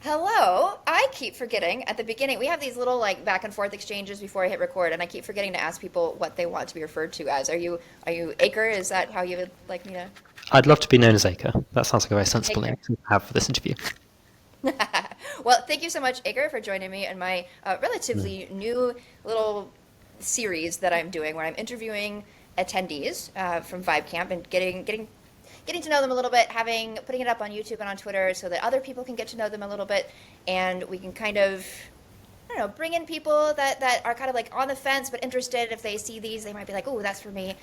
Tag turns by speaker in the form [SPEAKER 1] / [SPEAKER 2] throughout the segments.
[SPEAKER 1] Hello. I keep forgetting at the beginning. We have these little like back and forth exchanges before I hit record, and I keep forgetting to ask people what they want to be referred to as. Are you Acre? Is that how you would like me to?
[SPEAKER 2] I'd love to be known as Acre. That sounds like a very sensible name
[SPEAKER 1] Acre.
[SPEAKER 2] to have for this interview.
[SPEAKER 1] Well, thank you so much, Acre, for joining me in my
[SPEAKER 2] Mm.
[SPEAKER 1] relatively new little series that I'm doing, where I'm interviewing attendees from Vibecamp and getting to know them a little bit, putting it up on YouTube and on Twitter so that other people can get to know them a little bit, and we can kind of, I don't know, bring in people that are kind of like on the fence but interested. If they see these, they might be like, "Oh, that's for me,"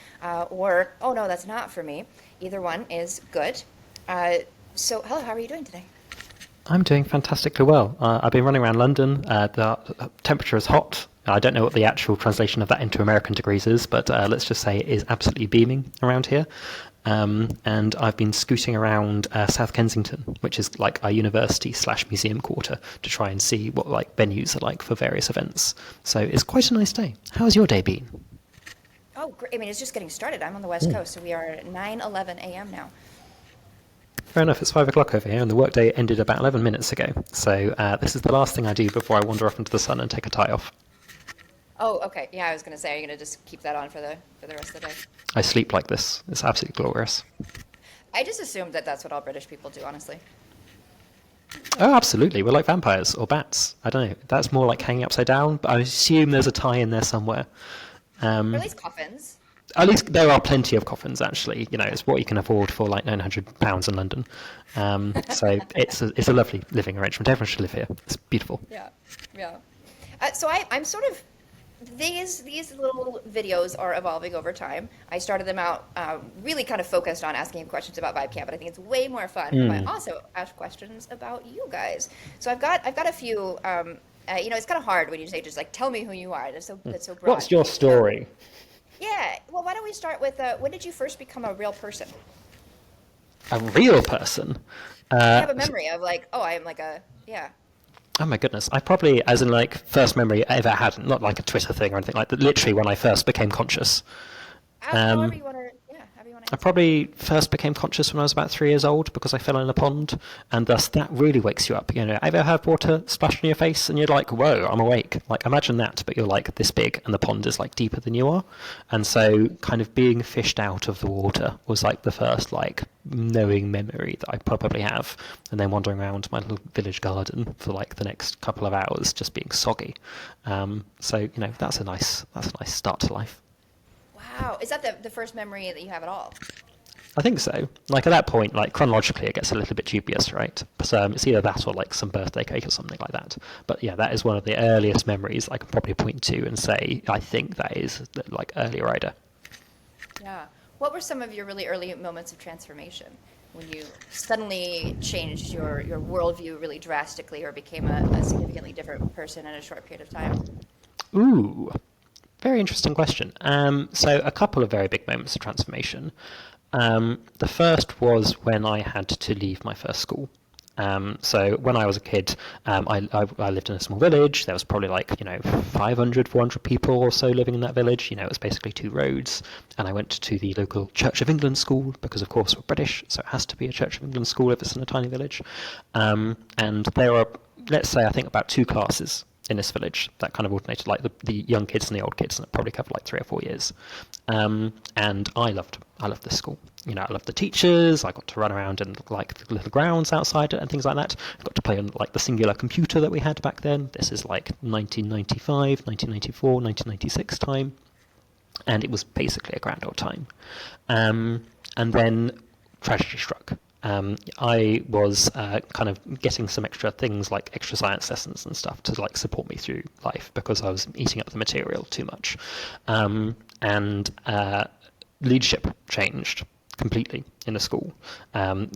[SPEAKER 1] or "Oh no, that's not for me." Either one is good. Uh, so, hello, how are you doing today?
[SPEAKER 2] I'm doing fantastically well. I've been running around London. The temperature is hot. I don't know what the actual translation of that into American degrees is, but let's just say it is absolutely beaming around here. And I've been scooting around South Kensington, which is like a university slash museum quarter, to try and see what like venues are like for various events. So it's quite a nice day. How's your day been?
[SPEAKER 1] Oh, great. I mean, it's just getting started. I'm on the West
[SPEAKER 2] Mm.
[SPEAKER 1] Coast, so we are at 9:11 a.m. now.
[SPEAKER 2] Fair enough. It's 5 o'clock over here, and the workday ended about 11 minutes ago. So this is the last thing I do before I wander off into the sun and take a tie off.
[SPEAKER 1] Oh, okay. Yeah, I was gonna say, are you gonna just keep that on for the rest of the day?
[SPEAKER 2] I sleep like this. It's absolutely glorious.
[SPEAKER 1] I just assumed that that's what all British people do, honestly.
[SPEAKER 2] Oh, absolutely. We're like vampires or bats. I don't know. That's more like hanging upside down, but I assume there's a tie in there somewhere.
[SPEAKER 1] Or at
[SPEAKER 2] Um,
[SPEAKER 1] least coffins.
[SPEAKER 2] at least there are plenty of coffins, actually. You know, it's what you can afford for like £900 in London. So it's a lovely living arrangement. Everyone should live here. It's beautiful.
[SPEAKER 1] Yeah, yeah. I'm sort of these little videos are evolving over time. I started them out really kind of focused on asking questions about Vibe Camp, but I think it's way more fun if I
[SPEAKER 2] Mm.
[SPEAKER 1] also ask questions about you guys. So I've got a few. It's kind of hard when you say just like tell me who you are. That's so broad.
[SPEAKER 2] What's your
[SPEAKER 1] So
[SPEAKER 2] story?
[SPEAKER 1] yeah, well, why don't we start with when did you first become a real person?
[SPEAKER 2] A real person?
[SPEAKER 1] Do you
[SPEAKER 2] Uh,
[SPEAKER 1] have a memory of like, oh, I am like a yeah.
[SPEAKER 2] Oh my goodness. I probably, as in like first memory I ever had, not like a Twitter thing or anything like that, literally when I first became conscious.
[SPEAKER 1] However
[SPEAKER 2] Um,
[SPEAKER 1] you want to, yeah, however you want to
[SPEAKER 2] I
[SPEAKER 1] answer.
[SPEAKER 2] probably first became conscious when I was about 3 years old because I fell in a pond, and thus that really wakes you up. You know, have you ever had water splash in your face and you're like, whoa, I'm awake? Like, imagine that, but you're like this big and the pond is like deeper than you are. And so, kind of being fished out of the water was like the first, like, knowing memory that I probably have. And then wandering around my little village garden for like the next couple of hours just being soggy. So, you know, that's a nice start to life.
[SPEAKER 1] Wow, is that the first memory that you have at all?
[SPEAKER 2] I think so. Like at that point, like chronologically, it gets a little bit dubious, right? But it's either that or like some birthday cake or something like that. But yeah, that is one of the earliest memories I can probably point to and say I think that is like early rider.
[SPEAKER 1] Yeah. What were some of your really early moments of transformation when you suddenly changed your worldview really drastically or became a significantly different person in a short period of time?
[SPEAKER 2] Ooh, very interesting question. So a couple of very big moments of transformation. The first was when I had to leave my first school. So when I was a kid, I lived in a small village. There was probably like, 500, 400 people or so living in that village. You know, it was basically two roads. And I went to the local Church of England school because, of course, we're British, so it has to be a Church of England school if it's in a tiny village. And there are, let's say, I think about two classes in this village that kind of alternated, like the young kids and the old kids, and it probably covered like 3 or 4 years. And I loved this school. You know, I loved the teachers. I got to run around in like the little grounds outside it and things like that. I got to play on like the singular computer that we had back then. This is like 1995, 1994, 1996 time, and it was basically a grand old time. And then tragedy struck. I was kind of getting some extra things like extra science lessons and stuff to like support me through life because I was eating up the material too much, and leadership changed completely in the school.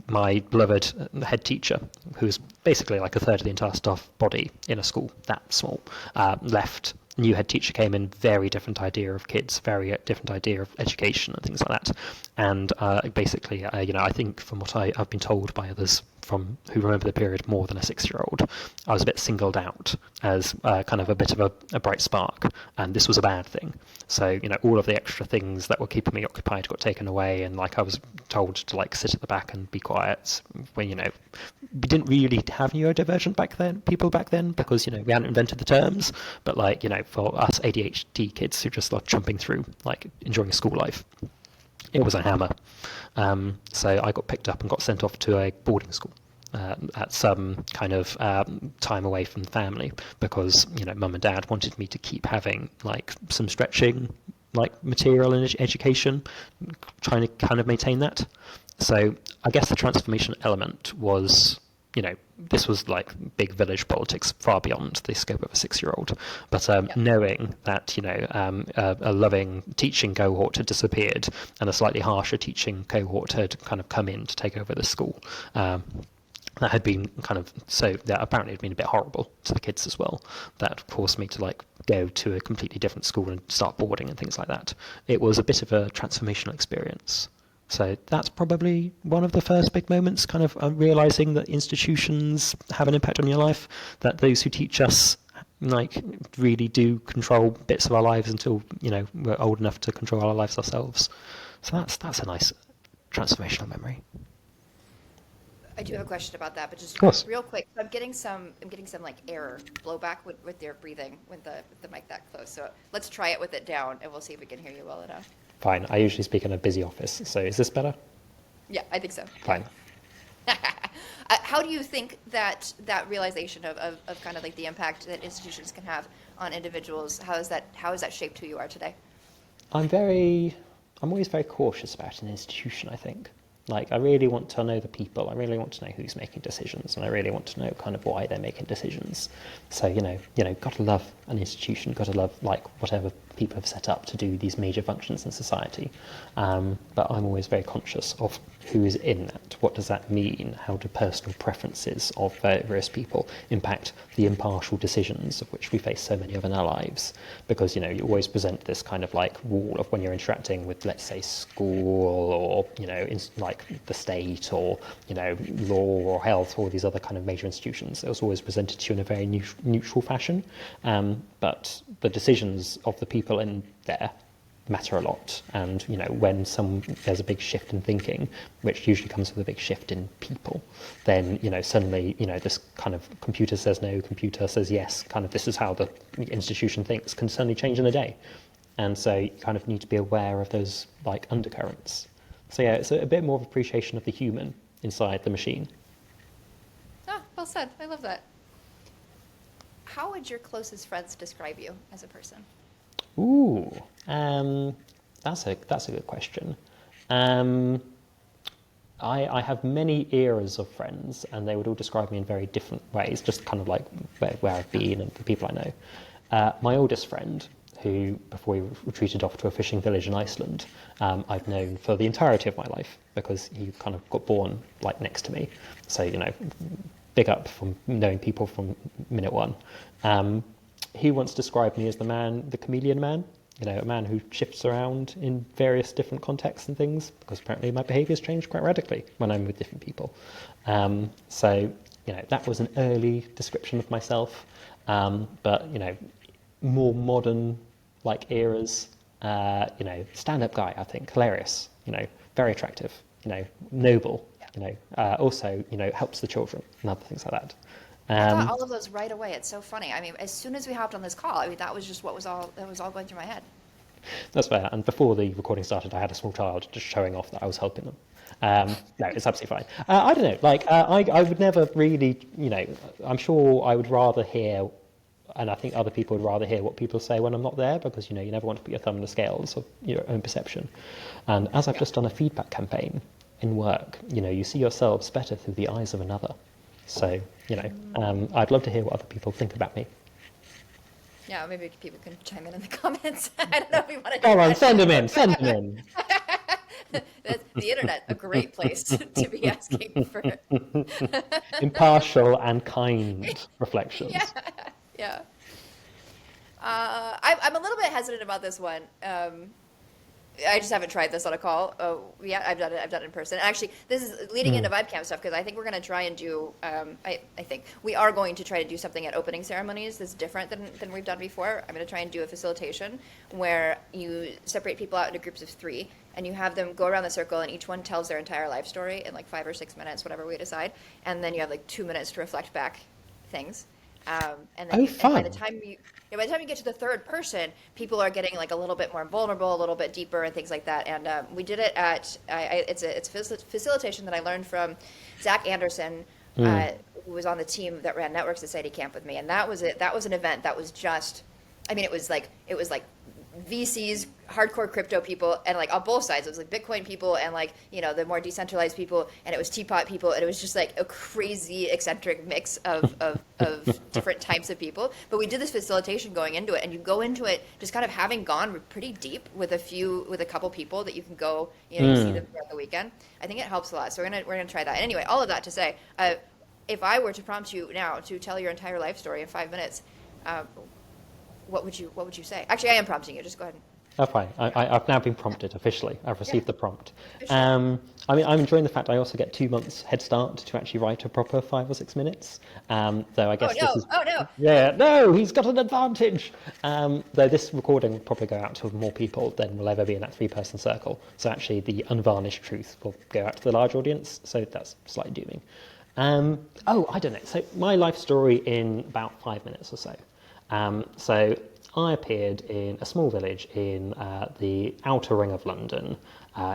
[SPEAKER 2] My beloved head teacher, who's basically like a third of the entire staff body in a school that small, left. New head teacher came in, very different idea of kids, very different idea of education and things like that. And basically, I think from what I've been told by others from who remember the period more than a 6-year-old, I was a bit singled out as kind of a bit of a bright spark, and this was a bad thing. So, all of the extra things that were keeping me occupied got taken away, and like I was told to like sit at the back and be quiet when, we didn't really have neurodivergent people back then, because, we hadn't invented the terms, but like, for us ADHD kids who just love jumping through, like enjoying school life, it was a hammer. So I got picked up and got sent off to a boarding school at some kind of time away from the family, because mum and dad wanted me to keep having like some stretching like material and education, trying to kind of maintain that. So I guess the transformation element was, this was like big village politics far beyond the scope of a 6-year-old. But knowing that, a loving teaching cohort had disappeared and a slightly harsher teaching cohort had kind of come in to take over the school, that had been kind of, so that apparently had been a bit horrible to the kids as well. That forced me to like go to a completely different school and start boarding and things like that. It was a bit of a transformational experience. So that's probably one of the first big moments, kind of realizing that institutions have an impact on your life, that those who teach us like really do control bits of our lives until, we're old enough to control our lives ourselves. So that's a nice transformational memory.
[SPEAKER 1] I do have a question about that, but just
[SPEAKER 2] Of course.
[SPEAKER 1] real quick. I'm getting some like air blowback with your breathing with the mic that close. So let's try it with it down, and we'll see if we can hear you well enough.
[SPEAKER 2] Fine. I usually speak in a busy office, so is this better?
[SPEAKER 1] Yeah, I think so.
[SPEAKER 2] Fine.
[SPEAKER 1] How do you think that realization of kind of like the impact that institutions can have on individuals, how has that shaped who you are today?
[SPEAKER 2] I'm always very cautious about an institution, I think. Like, I really want to know the people, I really want to know who's making decisions, and I really want to know kind of why they're making decisions. So, got to love an institution, got to love, like, whatever people have set up to do these major functions in society. But I'm always very conscious of who is in that. What does that mean? How do personal preferences of various people impact the impartial decisions of which we face so many of in our lives? Because, you always present this kind of like wall of when you're interacting with, let's say, school or, like the state or, law or health or these other kind of major institutions. It was always presented to you in a very neutral fashion. But the decisions of the people in there matter a lot, and when there's a big shift in thinking, which usually comes with a big shift in people, then suddenly this kind of computer says no, computer says yes, kind of this is how the institution thinks, can suddenly change in a day. And so you kind of need to be aware of those like undercurrents. So yeah, it's a bit more of appreciation of the human inside the machine.
[SPEAKER 1] Ah, well said. I love that. How would your closest friends describe you as a person?
[SPEAKER 2] Ooh, that's a good question. I have many eras of friends, and they would all describe me in very different ways, just kind of like where I've been and the people I know. My oldest friend, who, before we retreated off to a fishing village in Iceland, I've known for the entirety of my life, because he kind of got born like next to me. So, big up from knowing people from minute one. He once described me as the chameleon man, a man who shifts around in various different contexts and things, because apparently my behaviours change quite radically when I'm with different people. So, that was an early description of myself. But, more modern like eras, stand-up guy, I think, hilarious, very attractive, noble, also, helps the children and other things like that.
[SPEAKER 1] I got all of those right away. It's so funny. I mean, as soon as we hopped on this call, that was just what was all going through my head.
[SPEAKER 2] That's fair. And before the recording started, I had a small child just showing off that I was helping them. No, it's absolutely fine. I don't know. Like, I would never really, I'm sure I would rather hear, and I think other people would rather hear what people say when I'm not there, because, you never want to put your thumb in the scales of your own perception. And as I've just done a feedback campaign in work, you see yourselves better through the eyes of another. So, I'd love to hear what other people think about me.
[SPEAKER 1] Yeah, maybe people can chime in the comments. I don't know if we want to.
[SPEAKER 2] Come on, send them in.
[SPEAKER 1] The internet, a great place to be asking for
[SPEAKER 2] impartial and kind reflections.
[SPEAKER 1] Yeah. I'm a little bit hesitant about this one. I just haven't tried this on a call. Oh, yeah, I've done it. I've done it in person. Actually, this is leading into Vibecamp stuff because I think we're going to try and do. I think we are going to try to do something at opening ceremonies that's different than we've done before. I'm going to try and do a facilitation where you separate people out into groups of 3, and you have them go around the circle, and each one tells their entire life story in like 5 or 6 minutes, whatever we decide, and then you have like 2 minutes to reflect back things. And then
[SPEAKER 2] Oh,
[SPEAKER 1] and by the
[SPEAKER 2] fun.
[SPEAKER 1] time you by the time you get to the third person, people are getting like a little bit more vulnerable, a little bit deeper, and things like that. And we did it at it's facilitation that I learned from Zach Anderson, who was on the team that ran Network Society Camp with me, and that was it. That was an event that was just, I mean, it was like VCs, hardcore crypto people, and like on both sides, it was like Bitcoin people and like the more decentralized people, and it was teapot people, and it was just like a crazy eccentric mix of different types of people. But we did this facilitation going into it, and you go into it just kind of having gone pretty deep with a couple people that you can go, you see them throughout the weekend. I think it helps a lot. So we're gonna try that. Anyway, all of that to say, if I were to prompt you now to tell your entire life story in 5 minutes. What would you say? Actually, I am prompting you. Just go ahead.
[SPEAKER 2] Oh, fine. I've now been prompted officially. I've
[SPEAKER 1] Yeah,
[SPEAKER 2] received the prompt.
[SPEAKER 1] officially.
[SPEAKER 2] I mean, I'm enjoying the fact I also get 2 months head start to actually write a proper 5 or 6 minutes. Though I
[SPEAKER 1] Oh
[SPEAKER 2] guess this
[SPEAKER 1] no!
[SPEAKER 2] is,
[SPEAKER 1] Oh no!
[SPEAKER 2] yeah, no, he's got an advantage. Though this recording will probably go out to more people than will ever be in that 3-person circle. So actually, the unvarnished truth will go out to the large audience. So that's slightly dooming. Oh, I don't know. So my life story in about 5 minutes or so. So I appeared in a small village in the outer ring of London,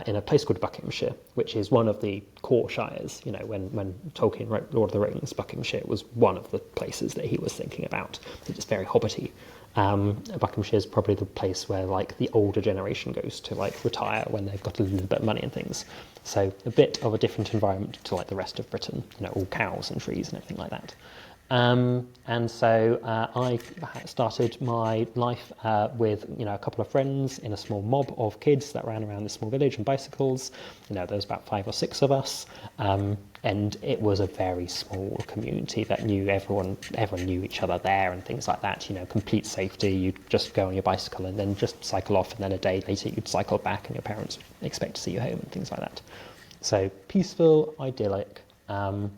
[SPEAKER 2] in a place called Buckinghamshire, which is one of the core shires. When Tolkien wrote Lord of the Rings, Buckinghamshire was one of the places that he was thinking about. It's very hobbity. Buckinghamshire is probably the place where like the older generation goes to like retire when they've got a little bit of money and things. So a bit of a different environment to like the rest of Britain. All cows and trees and everything like that. And so I started my life with a couple of friends in a small mob of kids that ran around this small village on bicycles. There was about 5 or 6 of us, and it was a very small community that knew everyone knew each other there and things like that. Complete safety. You'd just go on your bicycle and then just cycle off, and then a day later you'd cycle back, and your parents would expect to see you home and things like that. So peaceful, idyllic, a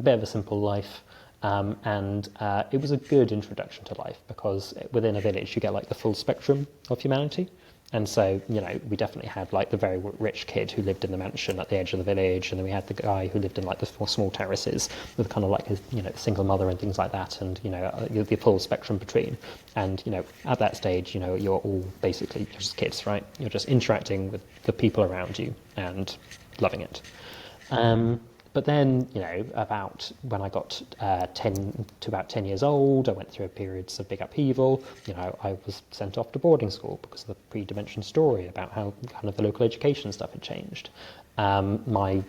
[SPEAKER 2] bit of a simple life. And it was a good introduction to life because within a village you get like the full spectrum of humanity. And so, we definitely had like the very rich kid who lived in the mansion at the edge of the village, and then we had the guy who lived in like the small terraces with kind of like a single mother and things like that, and the full spectrum between. And at that stage, you're all basically just kids, right? You're just interacting with the people around you and loving it. But then, about when I got 10 to about 10 years old, I went through periods of big upheaval. I was sent off to boarding school because of the pre-dimension story about how kind of the local education stuff had changed. My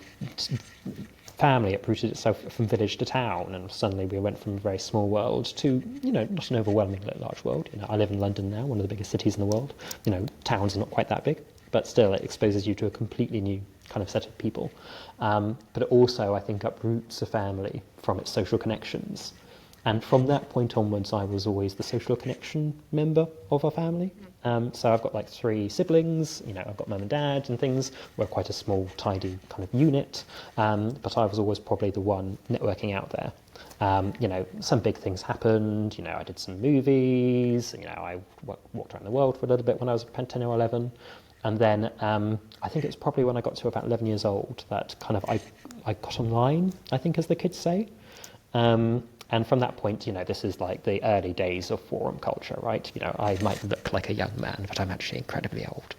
[SPEAKER 2] family uprooted itself from village to town, and suddenly we went from a very small world to, not an overwhelmingly large world. I live in London now, one of the biggest cities in the world. Towns are not quite that big, but still it exposes you to a completely new kind of set of people. But it also, I think, uproots a family from its social connections. And from that point onwards, I was always the social connection member of our family. So I've got like 3 siblings, I've got mum and dad and things. We're quite a small, tidy kind of unit. But I was always probably the one networking out there. Some big things happened. I did some movies. I walked around the world for a little bit when I was 10 or 11. And then I think it was probably when I got to about 11 years old that kind of I got online, I think, as the kids say. And from that point, this is like the early days of forum culture, right? I might look like a young man, but I'm actually incredibly old.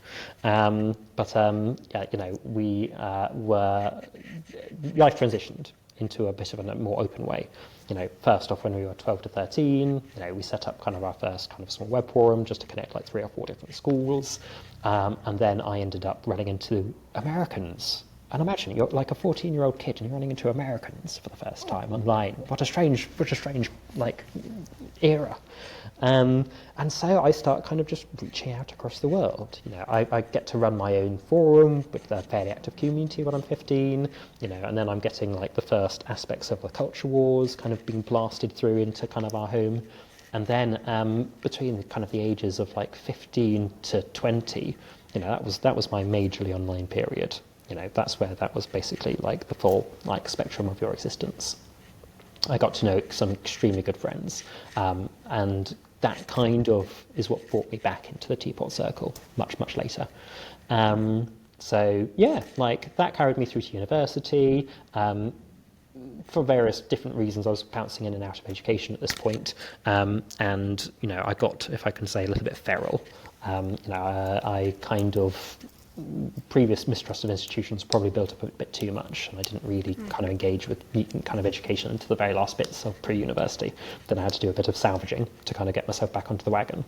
[SPEAKER 2] We life transitioned into a bit of a more open way. First off, when we were 12 to 13, we set up kind of our first kind of small web forum just to connect like 3 or 4 different schools. And then I ended up running into Americans. And imagine you're like a 14-year-old kid and you're running into Americans for the first time online. What a strange like era. And so I start kind of just reaching out across the world. I get to run my own forum with a fairly active community when I'm 15, and then I'm getting like the first aspects of the culture wars kind of being blasted through into kind of our home. And then between kind of the ages of like 15 to 20, that was my majorly online period. That's where that was basically like the full like spectrum of your existence. I got to know some extremely good friends, and that kind of is what brought me back into the Teapot Circle much later. So yeah, like that carried me through to university. For various different reasons, I was bouncing in and out of education at this point, and I got, if I can say, a little bit feral. I kind of previous mistrust of institutions probably built up a bit too much, and I didn't really kind of engage with kind of education until the very last bits of pre-university. Then I had to do a bit of salvaging to kind of get myself back onto the wagon.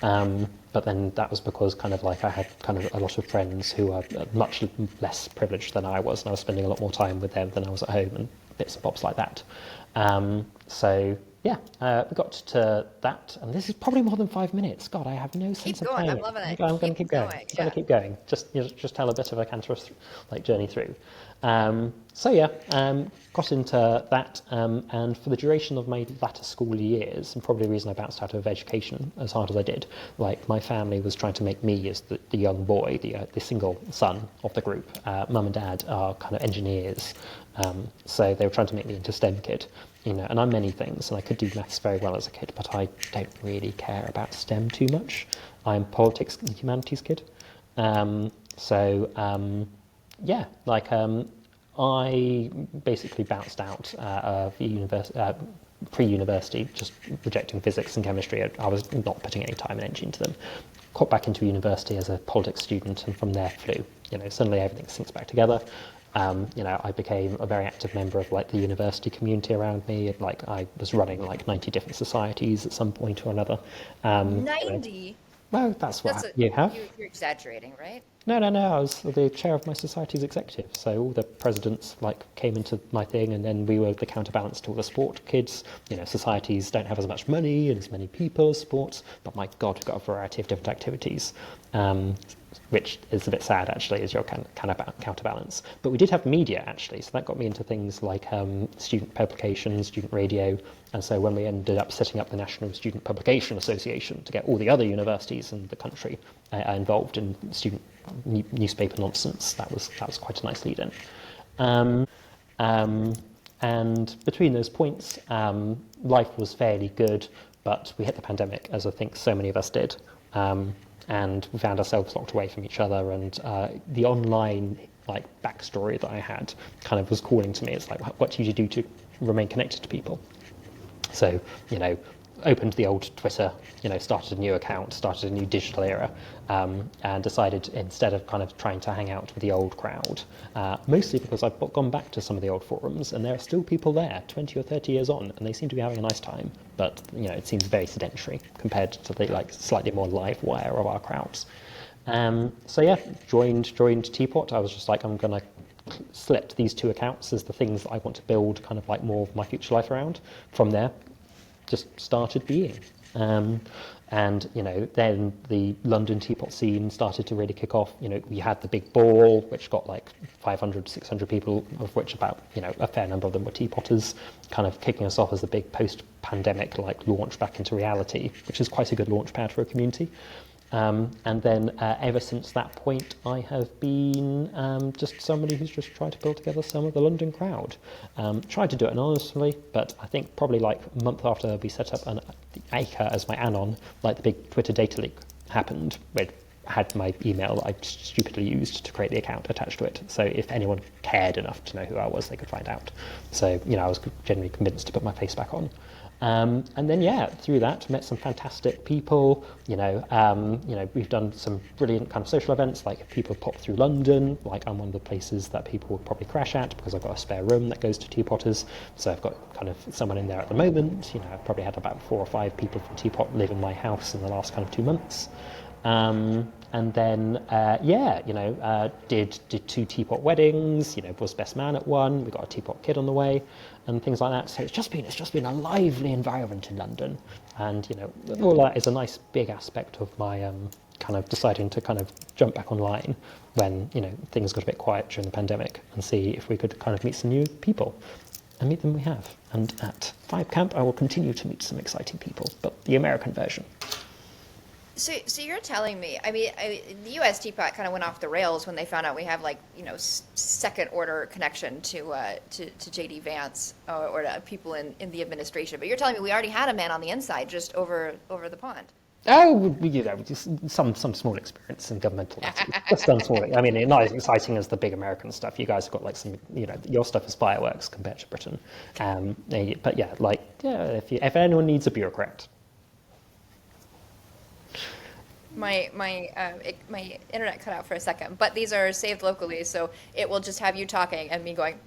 [SPEAKER 2] But then that was because kind of like I had kind of a lot of friends who are much less privileged than I was, and I was spending a lot more time with them than I was at home, and bits and bobs like that. So yeah, we got to that, and this is probably more than 5 minutes. God, I have no sense of
[SPEAKER 1] going.
[SPEAKER 2] timing.
[SPEAKER 1] I'm loving it.
[SPEAKER 2] I'm going to keep going. I'm going to keep going. Just tell a bit of a cancerous like journey through. So yeah, got into that, and for the duration of my latter school years, and probably the reason I bounced out of education as hard as I did, like my family was trying to make me as the young boy, the single son of the group. Mum and dad are kind of engineers, so they were trying to make me into STEM kid. And I'm many things, and I could do maths very well as a kid, but I don't really care about STEM too much. I'm politics and humanities kid. Yeah, like I basically bounced out of pre-university, just rejecting physics and chemistry. I was not putting any time and energy into them. Got back into university as a politics student, and from there flew. Suddenly everything syncs back together. I became a very active member of like the university community around me. Like I was running like 90 different societies at some point or another.
[SPEAKER 1] 90?
[SPEAKER 2] Well, that's what you have.
[SPEAKER 1] You're exaggerating, right?
[SPEAKER 2] No. I was the chair of my society's executive, so all the presidents like came into my thing, and then we were the counterbalance to all the sport kids. Societies don't have as much money and as many people as sports, but my God, we've got a variety of different activities, which is a bit sad actually, as your kind of counterbalance. But we did have media actually, so that got me into things like student publications, student radio, and so when we ended up setting up the National Student Publication Association to get all the other universities in the country involved in student newspaper nonsense, that was quite a nice lead in. And between those points, life was fairly good, but we hit the pandemic, as I think so many of us did, and we found ourselves locked away from each other. And the online like backstory that I had kind of was calling to me. It's like, what do you do to remain connected to people? So, opened the old Twitter, started a new account, started a new digital era, and decided instead of kind of trying to hang out with the old crowd, mostly because I've gone back to some of the old forums and there are still people there 20 or 30 years on, and they seem to be having a nice time, but it seems very sedentary compared to the like slightly more live wire of our crowds. So yeah, joined Teapot. I was just like, I'm going to select these two accounts as the things that I want to build kind of like more of my future life around. From there, just started being. And then the London teapot scene started to really kick off. We had the big ball, which got like 500, 600 people, of which about, a fair number of them were teapotters, kind of kicking us off as the big post-pandemic like launch back into reality, which is quite a good launch pad for a community. And then ever since that point, I have been just somebody who's just tried to build together some of the London crowd. Tried to do it anonymously, but I think probably like a month after we set up the Acre as my anon, like the big Twitter data leak happened, where I had my email that I stupidly used to create the account attached to it. So if anyone cared enough to know who I was, they could find out. So, I was genuinely convinced to put my face back on. And then, through that, met some fantastic people. We've done some brilliant kind of social events, like people pop through London. Like I'm one of the places that people would probably crash at because I've got a spare room that goes to Teapotters. So I've got kind of someone in there at the moment. I've probably had about 4 or 5 people from Teapot live in my house in the last kind of 2 months. And then, did 2 teapot weddings, was best man at one, we got a teapot kid on the way, and things like that. So it's just been a lively environment in London. And, all that is a nice big aspect of my kind of deciding to kind of jump back online when, things got a bit quiet during the pandemic, and see if we could kind of meet some new people. And meet them we have. And at Vibecamp, I will continue to meet some exciting people, but the American version.
[SPEAKER 1] So you're telling me, I mean, the U.S. teapot kind of went off the rails when they found out we have like, second order connection to J.D. Vance or to people in the administration. But you're telling me we already had a man on the inside just over the pond.
[SPEAKER 2] Oh, just some small experience in governmental matters. Just some small. I mean, not as exciting as the big American stuff. You guys have got like some, your stuff is fireworks compared to Britain. But yeah, if anyone needs a bureaucrat.
[SPEAKER 1] My internet cut out for a second, but these are saved locally, so it will just have you talking and me going.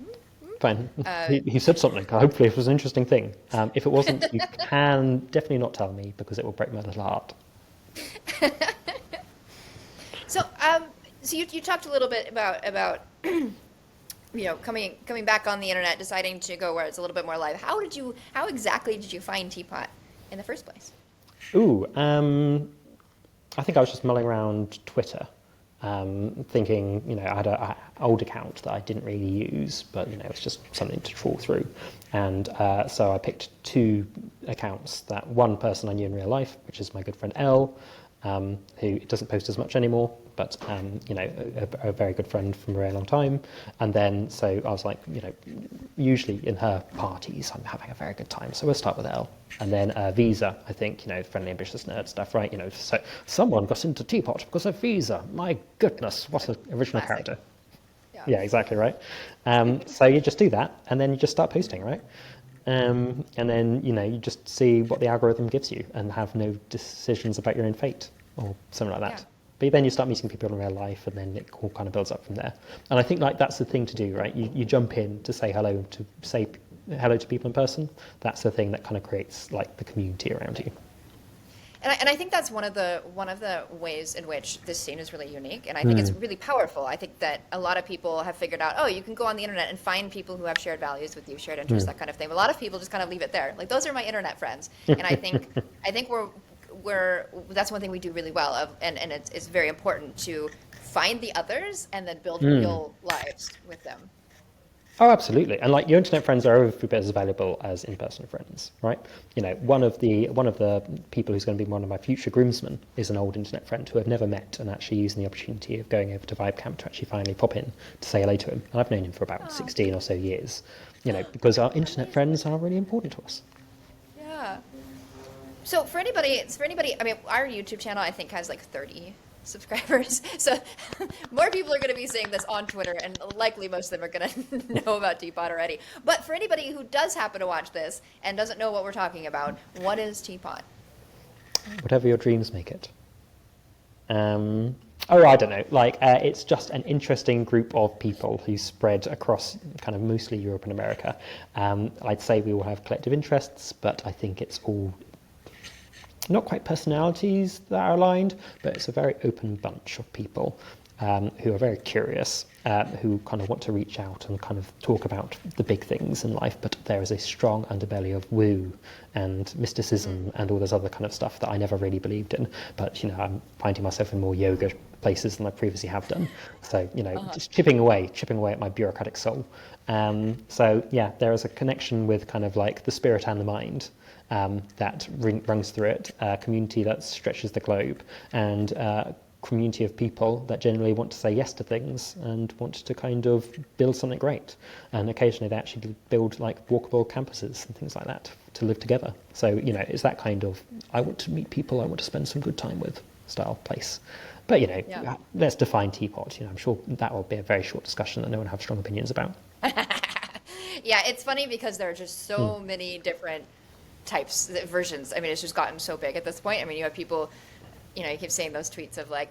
[SPEAKER 2] Fine. He said something. Hopefully it was an interesting thing. If it wasn't, you can definitely not tell me because it will break my little heart.
[SPEAKER 1] So, so you talked a little bit about coming back on the internet, deciding to go where it's a little bit more live. How exactly did you find Teapot in the first place?
[SPEAKER 2] Ooh, I think I was just mulling around Twitter, thinking, I had an old account that I didn't really use, but, it's just something to trawl through. And so I picked two accounts, that one person I knew in real life, which is my good friend Elle, who doesn't post as much anymore, but, a very good friend from a very long time. And then, so I was like, usually in her parties, I'm having a very good time. So we'll start with Elle. And then Visa, I think, friendly, ambitious nerd stuff, right? So someone got into Teapot because of Visa. My goodness, what an original
[SPEAKER 1] Classic.
[SPEAKER 2] character. Yeah, exactly right. So you just do that, and then you just start posting, right? And then, you just see what the algorithm gives you and have no decisions about your own fate or something like that.
[SPEAKER 1] Yeah.
[SPEAKER 2] But then you start meeting people in real life, and then it all kind of builds up from there. And I think that's the thing to do, right? You jump in to say hello to people in person. That's the thing that kind of creates like the community around you.
[SPEAKER 1] And I think that's one of the ways in which this scene is really unique, and I think it's really powerful. I think that a lot of people have figured out, you can go on the internet and find people who have shared values with you, shared interests, that kind of thing. But a lot of people just kind of leave it there, like those are my internet friends. And I think we're that's one thing we do really well, and it's very important to find the others and then build real lives with them.
[SPEAKER 2] Oh, absolutely. And like your internet friends are every bit as valuable as in-person friends, right? One of the people who's going to be one of my future groomsmen is an old internet friend who I've never met, and actually using the opportunity of going over to Vibecamp to actually finally pop in to say hello to him. And I've known him for about 16 or so years, because our internet friends are really important to us.
[SPEAKER 1] Yeah. So for anybody, I mean, our YouTube channel I think has like 30 subscribers. So more people are going to be seeing this on Twitter, and likely most of them are going to know about Teapot already. But for anybody who does happen to watch this and doesn't know what we're talking about, what is Teapot?
[SPEAKER 2] Whatever your dreams make it. I don't know. It's just an interesting group of people who spread across kind of mostly Europe and America. I'd say we all have collective interests, but I think it's all not quite personalities that are aligned, but it's a very open bunch of people who are very curious, who kind of want to reach out and kind of talk about the big things in life, but there is a strong underbelly of woo and mysticism and all this other kind of stuff that I never really believed in. But, I'm finding myself in more yoga places than I previously have done. So, just chipping away at my bureaucratic soul. So, yeah, there is a connection with kind of like the spirit and the mind. That runs through it, a community that stretches the globe, and a community of people that generally want to say yes to things and want to kind of build something great. And occasionally they actually build like walkable campuses and things like that to live together. So, it's that kind of, I want to meet people I want to spend some good time with style place. But, let's define Teapot. I'm sure that will be a very short discussion that no one will have strong opinions about.
[SPEAKER 1] Yeah, it's funny because there are just so many different versions. I mean, it's just gotten so big at this point. I mean, you have people, you keep saying those tweets of like,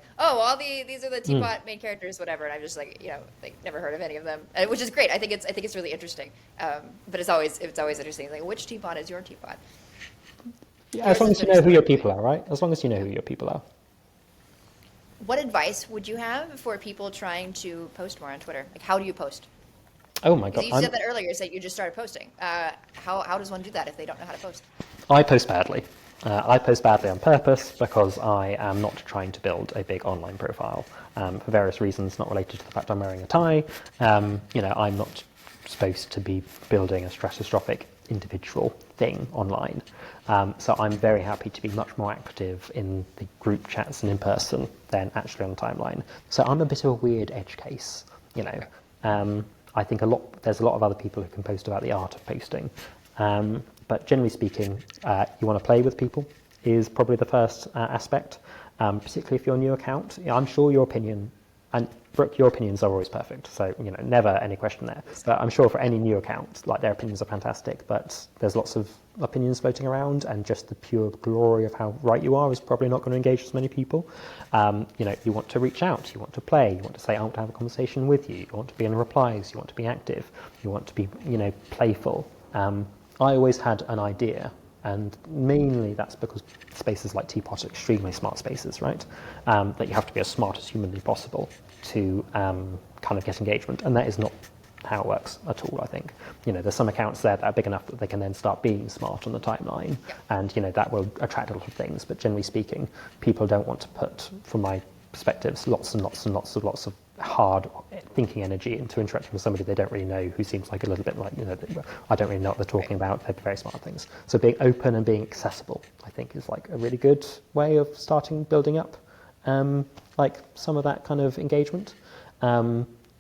[SPEAKER 1] these are the Teapot main characters, whatever, and I'm just like, never heard of any of them, which is great. I think it's really interesting. But it's always interesting. Like, which Teapot is your Teapot?
[SPEAKER 2] Yeah, as long as you know who your people are, right? As long as you know who your people are.
[SPEAKER 1] What advice would you have for people trying to post more on Twitter? Like, how do you post?
[SPEAKER 2] Oh my God.
[SPEAKER 1] You said that earlier, that you just started posting. How does one do that if they don't know how to post?
[SPEAKER 2] I post badly. I post badly on purpose because I am not trying to build a big online profile for various reasons, not related to the fact I'm wearing a tie. I'm not supposed to be building a catastrophic individual thing online. So I'm very happy to be much more active in the group chats and in person than actually on the timeline. So I'm a bit of a weird edge case, you know. I think there's a lot of other people who can post about the art of posting. But generally speaking, you want to play with people is probably the first aspect, particularly if you're a new account. I'm sure your opinion, and Brooke, your opinions are always perfect, so never any question there. But I'm sure for any new account, like their opinions are fantastic, but there's lots of opinions floating around, and just the pure glory of how right you are is probably not going to engage as many people. You want to reach out, you want to play, you want to say, I want to have a conversation with you, you want to be in the replies, you want to be active, you want to be, playful. I always had an idea, and mainly that's because spaces like Teapot are extremely smart spaces, right? That you have to be as smart as humanly possible to kind of get engagement, and that is not how it works at all, I think. There's some accounts there that are big enough that they can then start being smart on the timeline, and that will attract a lot of things, but generally speaking, people don't want to put, from my perspectives, lots of hard thinking energy into interacting with somebody they don't really know, who seems like a little bit like, I don't really know what they're talking about. They're very smart things. So being open and being accessible, I think, is like a really good way of building up like some of that kind of engagement.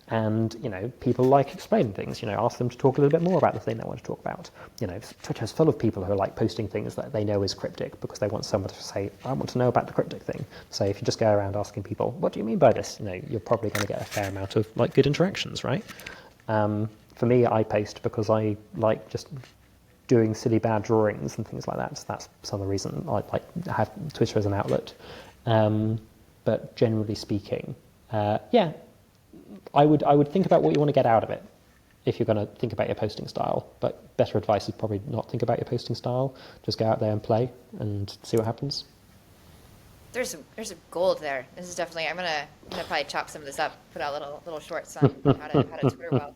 [SPEAKER 2] And people like explaining things. Ask them to talk a little bit more about the thing they want to talk about. Twitter's full of people who are like posting things that they know is cryptic because they want someone to say, I want to know about the cryptic thing. So if you just go around asking people, what do you mean by this? You're probably going to get a fair amount of like good interactions, right? For me, I post because I like just doing silly bad drawings and things like that. So that's some of the reason I like have Twitter as an outlet. But generally speaking, I would think about what you want to get out of it if you're going to think about your posting style. But better advice is probably not think about your posting style. Just go out there and play and see what happens.
[SPEAKER 1] There's some gold there. This is definitely. I'm gonna probably chop some of this up. Put out little shorts on how to Twitter well.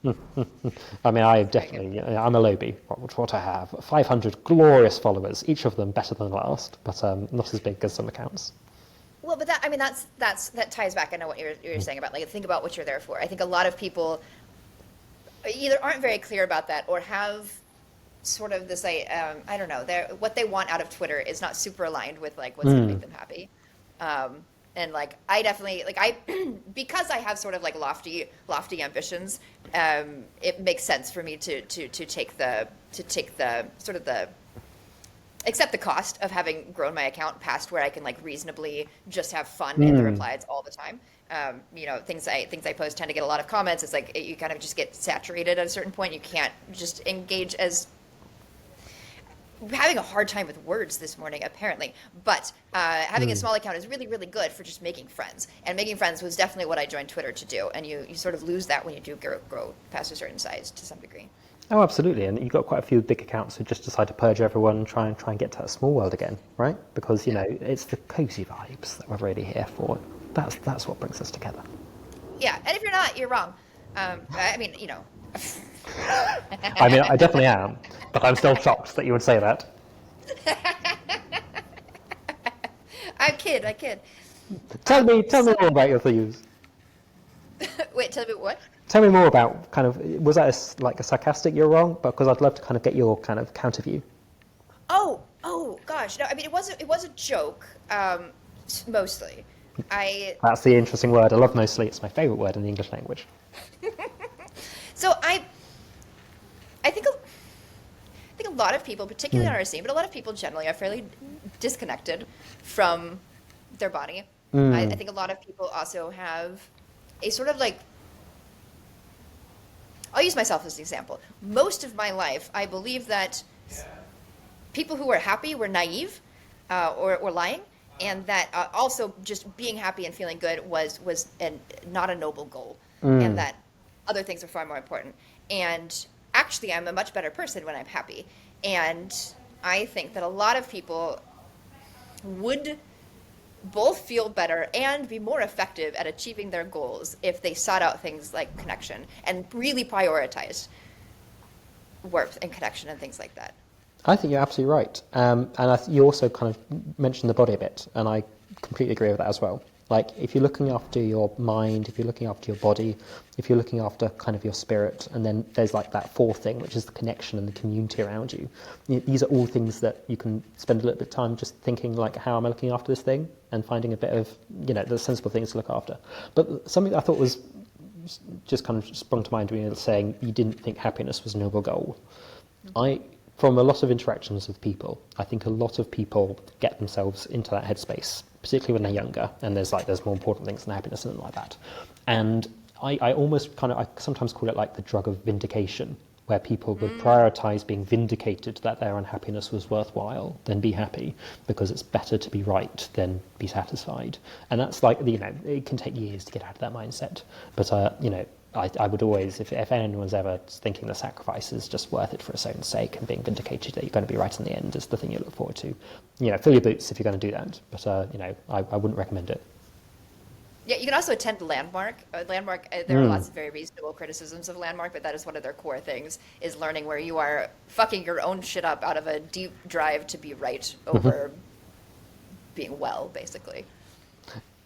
[SPEAKER 2] I mean, I'm a lowbie. What I have 500 glorious followers, each of them better than the last, but not as big as some accounts.
[SPEAKER 1] Well, but that ties back into what you're saying about like think about what you're there for. I think a lot of people either aren't very clear about that or have sort of this I don't know, what they want out of Twitter is not super aligned with like what's going to make them happy. And like I definitely because I have sort of like lofty ambitions. It makes sense for me to take the sort of the accept the cost of having grown my account past where I can like reasonably just have fun in the replies all the time. Things I post tend to get a lot of comments. It's like you kind of just get saturated at a certain point. You can't just engage as having a hard time with words this morning, apparently. But having a small account is really, really good for just making friends. And making friends was definitely what I joined Twitter to do. And you sort of lose that when you do grow past a certain size to some degree.
[SPEAKER 2] Oh, absolutely. And you've got quite a few big accounts who just decide to purge everyone and try and get to that small world again, right? Because, it's the cozy vibes that we're really here for. That's what brings us together.
[SPEAKER 1] Yeah, and if you're not, you're wrong. I mean,
[SPEAKER 2] I definitely am, but I'm still shocked that you would say that.
[SPEAKER 1] I kid.
[SPEAKER 2] Tell me more about your views.
[SPEAKER 1] Wait, tell me what?
[SPEAKER 2] Tell me more about was that a sarcastic "you're wrong"? Because I'd love to kind of get your kind of counter view.
[SPEAKER 1] Oh gosh, no. I mean, it was a joke, mostly.
[SPEAKER 2] That's the interesting word. I love mostly. It's my favorite word in the English language.
[SPEAKER 1] So I think a lot of people, particularly on our scene, but a lot of people generally are fairly disconnected from their body. I think a lot of people also have a sort of like. I'll use myself as an example. Most of my life, I believe that people who were happy were naive or lying, and that also just being happy and feeling good was not a noble goal, and that other things are far more important. And actually, I'm a much better person when I'm happy. And I think that a lot of people would both feel better and be more effective at achieving their goals if they sought out things like connection and really prioritized warmth and connection and things like that.
[SPEAKER 2] I think you're absolutely right. And you also kind of mentioned the body a bit, and I completely agree with that as well. Like if you're looking after your mind, if you're looking after your body, if you're looking after kind of your spirit, and then there's like that fourth thing, which is the connection and the community around you. These are all things that you can spend a little bit of time just thinking like, how am I looking after this thing? And finding a bit of, the sensible things to look after. But something I thought was just kind of sprung to mind when you were saying you didn't think happiness was a noble goal. From a lot of interactions with people, I think a lot of people get themselves into that headspace, particularly when they're younger, and there's more important things than happiness and like that. And I almost I sometimes call it like the drug of vindication, where people would prioritize being vindicated that their unhappiness was worthwhile than be happy, because it's better to be right than be satisfied. And that's like, it can take years to get out of that mindset. But, I would always, if anyone's ever thinking the sacrifice is just worth it for its own sake and being vindicated that you're going to be right in the end is the thing you look forward to. Fill your boots if you're going to do that. But, I wouldn't recommend it.
[SPEAKER 1] Yeah, you can also attend Landmark. There are lots of very reasonable criticisms of Landmark, but that is one of their core things, is learning where you are fucking your own shit up out of a deep drive to be right over being well, basically.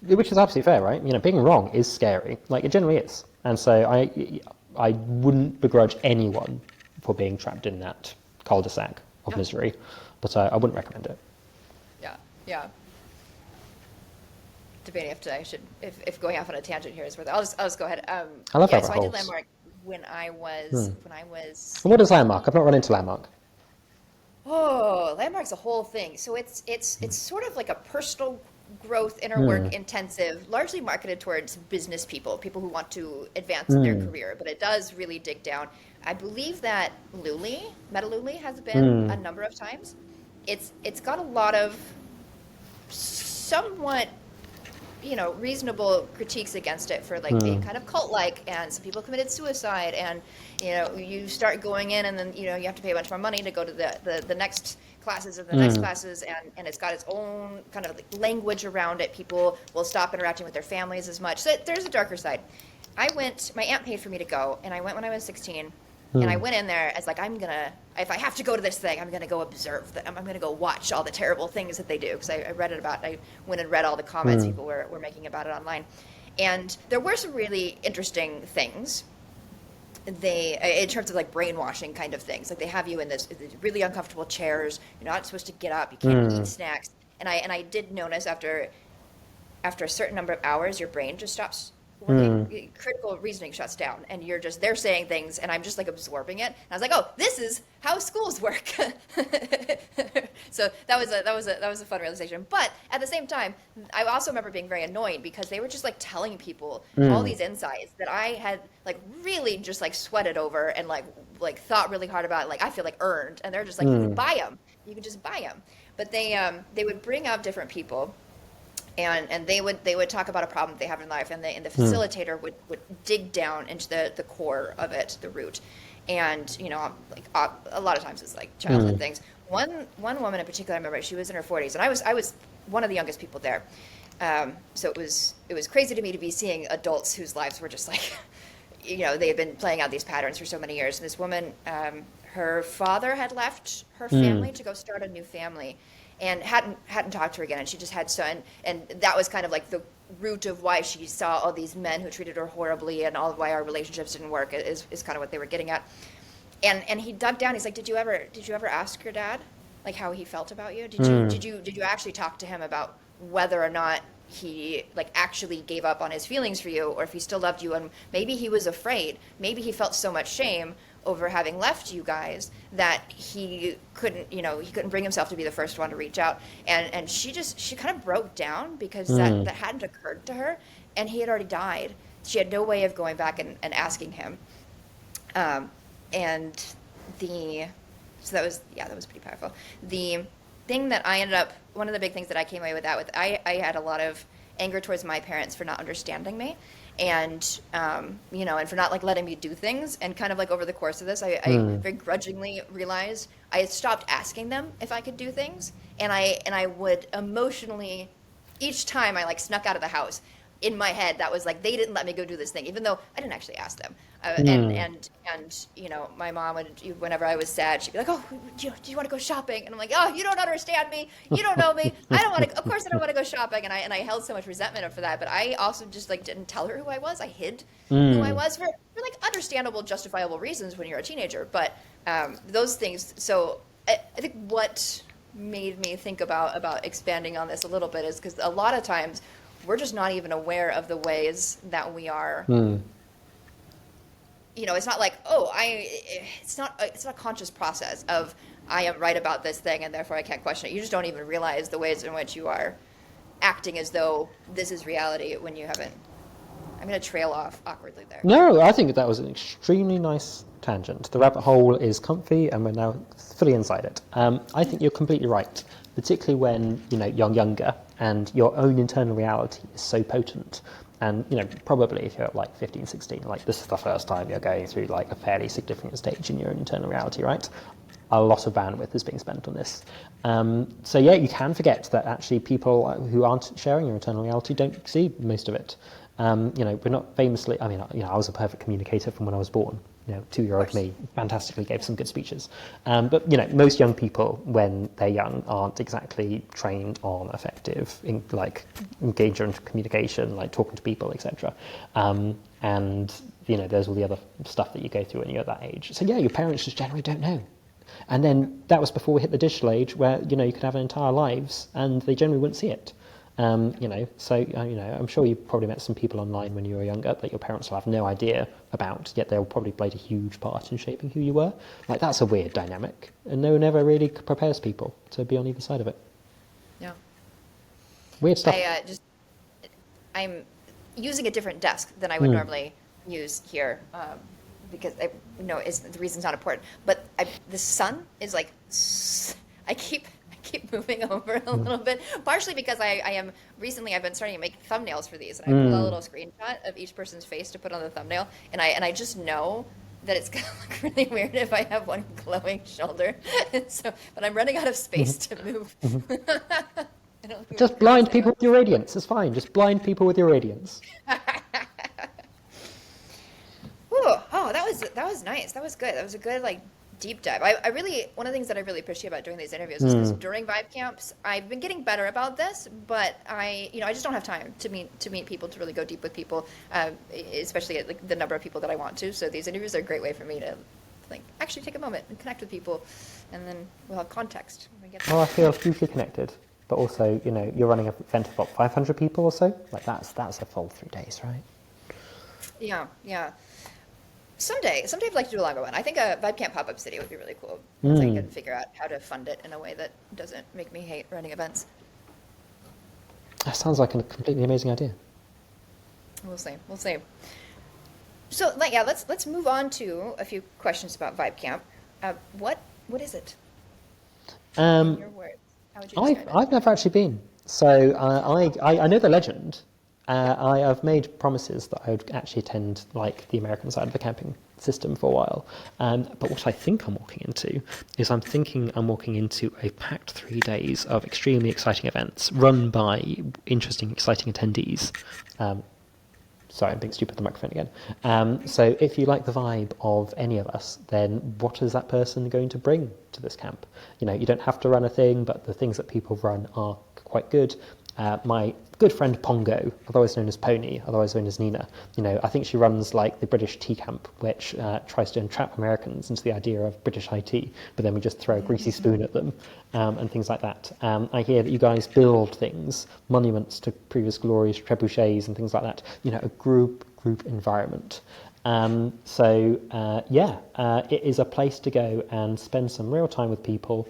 [SPEAKER 2] Which is absolutely fair, right? Being wrong is scary. Like, it generally is. And so I wouldn't begrudge anyone for being trapped in that cul-de-sac of misery, but I wouldn't recommend it.
[SPEAKER 1] Yeah. Debating if going off on a tangent here is worth it. I'll just go ahead.
[SPEAKER 2] I love
[SPEAKER 1] so I did Landmark when I was.
[SPEAKER 2] And what is Landmark? I've not run into Landmark.
[SPEAKER 1] Oh, Landmark's a whole thing. So it's sort of like a personal growth, inner work intensive, largely marketed towards business people who want to advance in their career. But it does really dig down. I believe that Metaluli has been a number of times. It's got a lot of somewhat reasonable critiques against it for like being kind of cult-like, and some people committed suicide, and you start going in, and then you have to pay a bunch more money to go to the next classes and the next classes, and it's got its own kind of like language around it. People will stop interacting with their families as much. So there's a darker side. My aunt paid for me to go, and I went when I was 16. And I went in there as like, if I have to go to this thing, I'm going to go observe them. I'm going to go watch all the terrible things that they do. Because I went and read all the comments people were making about it online. And there were some really interesting things. In terms of like brainwashing kind of things. Like they have you in these really uncomfortable chairs. You're not supposed to get up. You can't eat snacks. And I did notice after a certain number of hours, your brain just stops working. Critical reasoning shuts down, and they're saying things, and I'm just like absorbing it. And I was like, oh, this is how schools work. So that was a fun realization. But at the same time, I also remember being very annoyed because they were just like telling people all these insights that I had like really just like sweated over and like thought really hard about, like I feel like earned, and they're just like, you can buy them, you can just buy them. But they would bring up different people. And they would talk about a problem they have in life, and the facilitator would dig down into the core of it, the root, and a lot of times it's like childhood things. One woman in particular, I remember, she was in her 40s, and I was one of the youngest people there, so it was crazy to me to be seeing adults whose lives were just like, they had been playing out these patterns for so many years. And this woman, her father had left her family to go start a new family, and hadn't talked to her again, and she just had son, and that was kind of like the root of why she saw all these men who treated her horribly, and all of why our relationships didn't work is kind of what they were getting at. And he dug down. He's like, did you ever ask your dad like how he felt about you? Did you actually talk to him about whether or not he like actually gave up on his feelings for you, or if he still loved you? And maybe he was afraid. Maybe he felt so much shame over having left you guys that he couldn't bring himself to be the first one to reach out. And she kind of broke down because that hadn't occurred to her, and he had already died. She had no way of going back and asking him. So that was pretty powerful. The thing that one of the big things that I came away with I had a lot of anger towards my parents for not understanding me, and and for not like letting me do things. And kind of like over the course of this, I very grudgingly realized I had stopped asking them if I could do things, and I would emotionally, each time I like snuck out of the house, in my head, that was like, they didn't let me go do this thing, even though I didn't actually ask them. And you know, my mom would, whenever I was sad, she'd be like, oh, do you want to go shopping? And I'm like, oh, you don't understand me. You don't know me. I don't want to, of course I don't want to go shopping. And I held so much resentment for that. But I also just like didn't tell her who I was. I hid who I was for like understandable, justifiable reasons when you're a teenager. But those things, so I think what made me think about expanding on this a little bit is because a lot of times we're just not even aware of the ways that we are. You know, it's not like, oh, it's not a conscious process of I am right about this thing and therefore I can't question it. You just don't even realize the ways in which you are acting as though this is reality when you haven't. I'm going to trail off awkwardly there.
[SPEAKER 2] No, I think that was an extremely nice tangent. The rabbit hole is comfy and we're now fully inside it. I think you're completely right, particularly when, you know, you're younger and your own internal reality is so potent. And, you know, probably if you're like 15, 16, like this is the first time you're going through like a fairly significant stage in your own internal reality, right? A lot of bandwidth is being spent on this. So yeah, you can forget that actually people who aren't sharing your internal reality don't see most of it. You know, we're not famously, I mean, you know, I was a perfect communicator from when I was born. You know, 2-year-old me fantastically gave some good speeches. But, you know, most young people, when they're young, aren't exactly trained on effective, engagement communication, like talking to people, etc. And, you know, there's all the other stuff that you go through when you're at that age. So, yeah, your parents just generally don't know. And then that was before we hit the digital age where, you know, you could have entire lives and they generally wouldn't see it. You know, so, you know, I'm sure you probably met some people online when you were younger that your parents will have no idea about, yet they'll probably played a huge part in shaping who you were. Like, that's a weird dynamic. And no one ever really prepares people to be on either side of it.
[SPEAKER 1] Yeah.
[SPEAKER 2] Weird stuff.
[SPEAKER 1] I'm using a different desk than I would normally use here because the reason's not important. But the sun is like, I keep moving over a little bit, partially because I've been starting to make thumbnails for these, and I pull a little screenshot of each person's face to put on the thumbnail, and I just know that it's gonna look really weird if I have one glowing shoulder. But I'm running out of space to move.
[SPEAKER 2] Just blind people with your radiance. It's fine. Just blind people with your radiance.
[SPEAKER 1] Ooh, oh, that was nice. That was good. That was a good deep dive. One of the things that I really appreciate about doing these interviews is because during Vibecamps, I've been getting better about this, but I just don't have time to meet people, to really go deep with people, especially at the number of people that I want to. So these interviews are a great way for me to actually take a moment and connect with people, and then we'll have context.
[SPEAKER 2] Oh, I feel hugely connected, but also, you know, you're running an event of 500 people or so. Like that's a full 3 days, right?
[SPEAKER 1] Yeah. Someday I'd like to do a longer one. I think a Vibecamp pop-up city would be really cool. Once I can figure out how to fund it in a way that doesn't make me hate running events.
[SPEAKER 2] That sounds like a completely amazing idea.
[SPEAKER 1] We'll see. So, let's move on to a few questions about Vibecamp. What is it? In your words, how would you describe it?
[SPEAKER 2] I've never actually been. So I know the legend. I have made promises that I would actually attend the American side of the camping system for a while. But what I think I'm walking into is I'm walking into a packed 3 days of extremely exciting events run by interesting, exciting attendees. Sorry, I'm being stupid with the microphone again. So if you like the vibe of any of us, then what is that person going to bring to this camp? You know, you don't have to run a thing, but the things that people run are quite good. My good friend Pongo, otherwise known as Pony, otherwise known as Nina, you know, I think she runs the British tea camp, which tries to entrap Americans into the idea of British IT, but then we just throw a greasy spoon at them and things like that. I hear that you guys build things, monuments to previous glories, trebuchets and things like that, you know, a group environment. It is a place to go and spend some real time with people,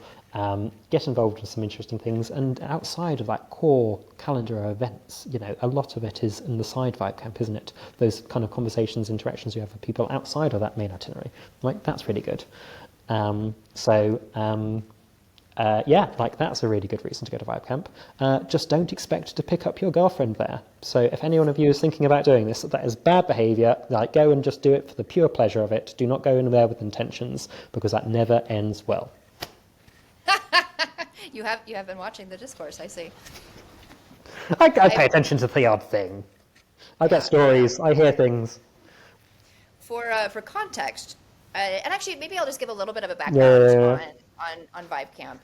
[SPEAKER 2] get involved in some interesting things, and outside of that core calendar of events, you know, a lot of it is in the side Vibecamp, isn't it? Those kind of conversations, interactions you have with people outside of that main itinerary. That's really good. That's a really good reason to go to Vibecamp. Just don't expect to pick up your girlfriend there. So if any one of you is thinking about doing this, that is bad behaviour. Go and just do it for the pure pleasure of it. Do not go in there with intentions, because that never ends well.
[SPEAKER 1] You have been watching the discourse, I see.
[SPEAKER 2] I pay attention to the odd thing. I get stories. I hear things.
[SPEAKER 1] For context, and actually maybe I'll just give a little bit of a
[SPEAKER 2] Yeah,
[SPEAKER 1] background
[SPEAKER 2] yeah, yeah.
[SPEAKER 1] on Vibecamp.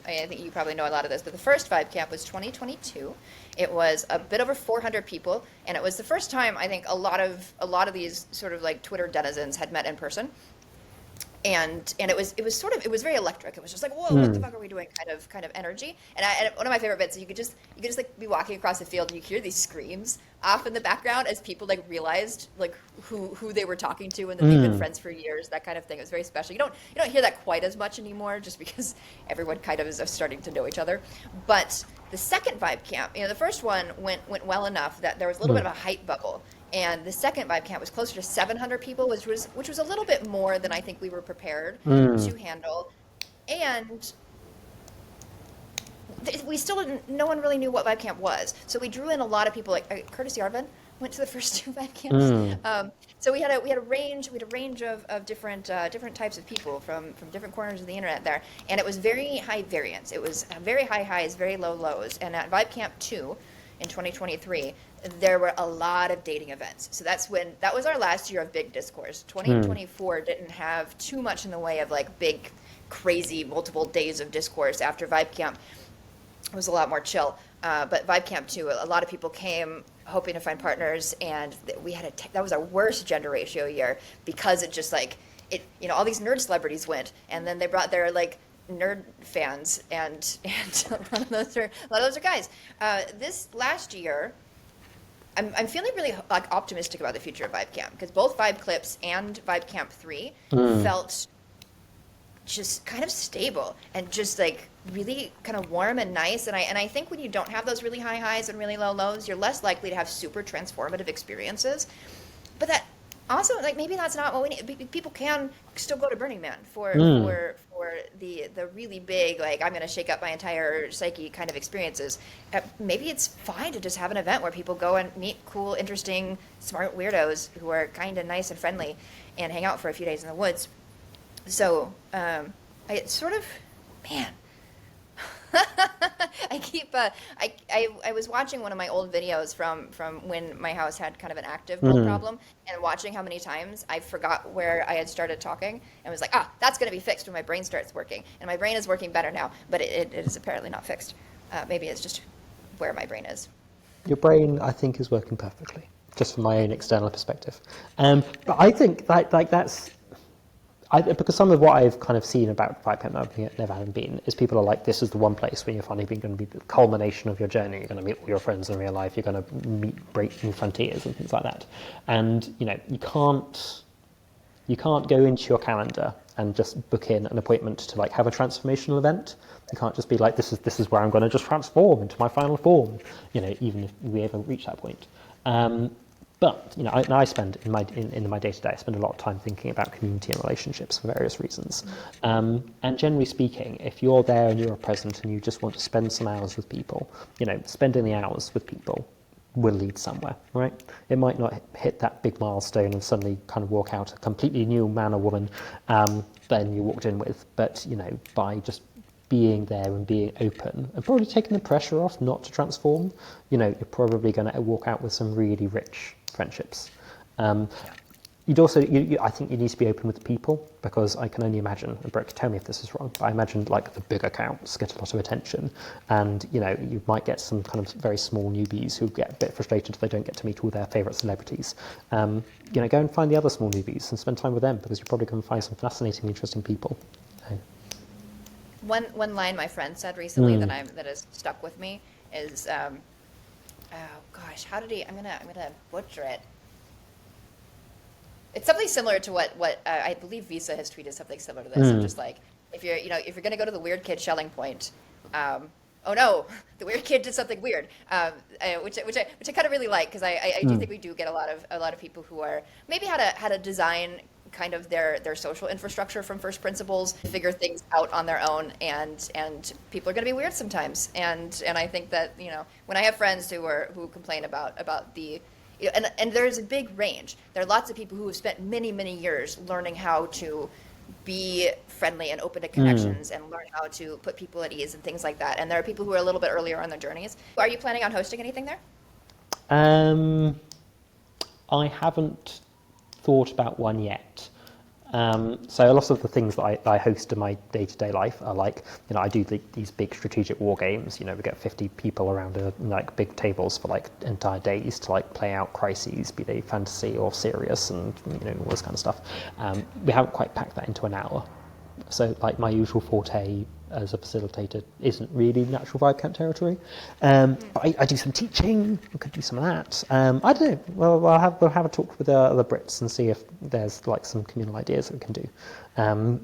[SPEAKER 1] I think you probably know a lot of this, but the first Vibecamp was 2022. It was a bit over 400 people, and it was the first time I think a lot of these sort of like Twitter denizens had met in person. And it was very electric. It was just like, whoa, what the
[SPEAKER 2] Mm,
[SPEAKER 1] fuck are we doing? Kind of energy. And one of my favorite bits, you could just like be walking across the field and you hear these screams off in the background as people like realized like who they were talking to and that they've been
[SPEAKER 2] mm,
[SPEAKER 1] friends for years. That kind of thing. It was very special. You don't hear that quite as much anymore, just because everyone kind of is starting to know each other. But the second Vibe Camp, the first one went well enough that there was a little bit
[SPEAKER 2] mm,
[SPEAKER 1] of a hype bubble. And the second Vibe Camp was closer to 700 people, which was a little bit more than I think we were prepared
[SPEAKER 2] mm,
[SPEAKER 1] to handle. And we still didn't. No one really knew what Vibe Camp was, so we drew in a lot of people. Like Curtis Yarvin went to the first two Vibe Camps.
[SPEAKER 2] mm.
[SPEAKER 1] So we had a range of different types of people from different corners of the internet there, and it was very high variance. It was very high highs, very low lows. And at Vibe Camp 2 in 2023, there were a lot of dating events. So that was our last year of big discourse.
[SPEAKER 2] Mm.
[SPEAKER 1] 2024 didn't have too much in the way of like big, crazy multiple days of discourse. After Vibe Camp, it was a lot more chill. But Vibe Camp 2, a lot of people came hoping to find partners, and that was our worst gender ratio year, because it just like all these nerd celebrities went, and then they brought their like nerd fans, and a lot of those are guys. This last year, I'm feeling really like optimistic about the future of Vibe Camp, because both Vibe Clips and Vibe Camp 3
[SPEAKER 2] Mm.
[SPEAKER 1] felt just kind of stable and just like really kind of warm and nice. And I think when you don't have those really high highs and really low lows, you're less likely to have super transformative experiences. But that also, like, maybe that's not what we need. People can still go to Burning Man for
[SPEAKER 2] Mm.
[SPEAKER 1] for the really big, like, I'm going to shake up my entire psyche kind of experiences. Maybe it's fine to just have an event where people go and meet cool, interesting, smart weirdos who are kind of nice and friendly, and hang out for a few days in the woods. So, I sort of, man, I keep, I was watching one of my old videos from when my house had kind of an active mold
[SPEAKER 2] Mm.
[SPEAKER 1] problem, and watching how many times I forgot where I had started talking and was like, that's going to be fixed when my brain starts working. And my brain is working better now, but it is apparently not fixed. Maybe it's just where my brain is.
[SPEAKER 2] Your brain, I think, is working perfectly, just from my own external perspective. But I think that's because some of what I've kind of seen about Vibecamp, never having been, is people are like, this is the one place where you're finally going to be the culmination of your journey. You're going to meet all your friends in real life. You're going to break new frontiers and things like that. And you can't go into your calendar and just book in an appointment to like have a transformational event. You can't just be like, this is where I'm going to just transform into my final form. Even if we ever reach that point. But I spend in my day to day, I spend a lot of time thinking about community and relationships for various reasons. And generally speaking, if you're there and you're present and you just want to spend some hours with people, spending the hours with people will lead somewhere, right? It might not hit that big milestone and suddenly kind of walk out a completely new man or woman than you walked in with, but by just being there and being open and probably taking the pressure off not to transform, you're probably going to walk out with some really rich friendships. You'd also, I think you need to be open with people, because I can only imagine, and Brooke, tell me if this is wrong, but I imagine like the big accounts get a lot of attention, and you might get some kind of very small newbies who get a bit frustrated if they don't get to meet all their favourite celebrities. Go and find the other small newbies and spend time with them, because you're probably going to find some fascinating, interesting people.
[SPEAKER 1] One line my friend said recently that has stuck with me is, oh gosh, how did he? I'm gonna butcher it. It's something similar to what I believe Visa has tweeted something similar to this. Of just like, if you're gonna go to the weird kid Shelling point, oh no, the weird kid did something weird, which I kind of really like, because I do think we do get a lot of people who are maybe how to design kind of their social infrastructure from first principles, figure things out on their own, and people are going to be weird sometimes. And I think that when I have friends who complain about the and there's a big range. There are lots of people who have spent many years learning how to be friendly and open to connections and learn how to put people at ease and things like that. And there are people who are a little bit earlier on their journeys. Are you planning on hosting anything there?
[SPEAKER 2] I haven't thought about one yet. So a lot of the things that I host in my day-to-day life are like, I do these big strategic war games. We get 50 people around like big tables for like entire days to like play out crises, be they fantasy or serious, and all this kind of stuff. We haven't quite packed that into an hour. So like my usual forte as a facilitator isn't really natural Vibecamp territory. I do some teaching. I could do some of that. I don't know. Well, we'll have a talk with the Brits and see if there's like some communal ideas that we can do.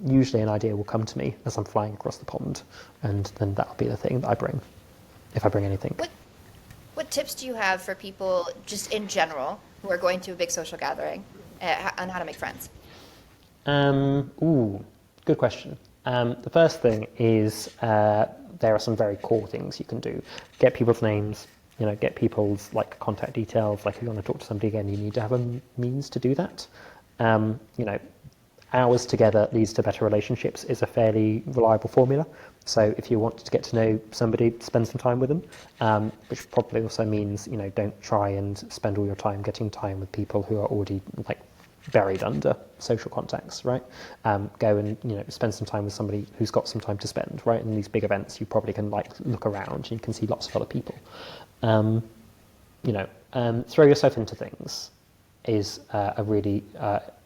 [SPEAKER 2] Usually an idea will come to me as I'm flying across the pond, and then that'll be the thing that I bring, if I bring anything.
[SPEAKER 1] What tips do you have for people just in general who are going to a big social gathering on how to make friends?
[SPEAKER 2] Good question. The first thing is there are some very core things you can do. Get people's names, get people's like contact details. Like if you want to talk to somebody again, you need to have a means to do that. Hours together leads to better relationships is a fairly reliable formula. So if you want to get to know somebody, spend some time with them, which probably also means, don't try and spend all your time getting time with people who are already like buried under social contacts, right? Go and spend some time with somebody who's got some time to spend, right? In these big events, you probably can like look around and you can see lots of other people. Throw yourself into things is a really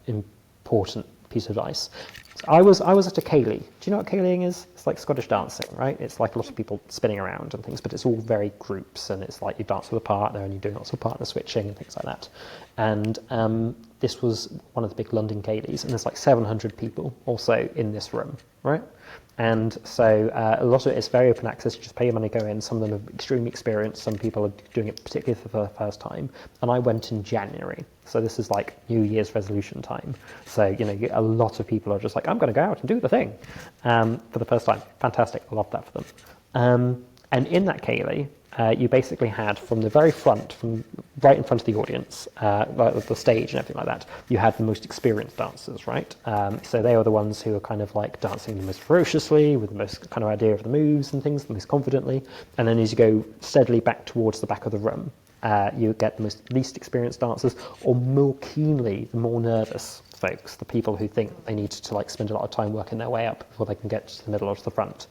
[SPEAKER 2] important piece of advice. So I was at a ceilidh. Do you know what ceilidhing is? It's like Scottish dancing, right? It's like a lot of people spinning around and things, but it's all very groups, and it's like you dance with a partner and you're doing lots of partner switching and things like that. And this was one of the big London ceilidhs, and there's like 700 people also in this room, right? And so a lot of it is very open access. You just pay your money, go in. Some of them are extremely experienced. Some people are doing it particularly for the first time. And I went in January. So this is like New Year's resolution time. So, a lot of people are just like, I'm going to go out and do the thing for the first time. Fantastic. I love that for them. And in that ceilidh, you basically had from the very front, from right in front of the audience, the stage and everything like that, you had the most experienced dancers, right? So they were the ones who were kind of like dancing the most ferociously, with the most kind of idea of the moves and things, the most confidently. And then as you go steadily back towards the back of the room, you get the least experienced dancers, or more keenly, the more nervous folks, the people who think they need to like spend a lot of time working their way up before they can get to the middle or to the front.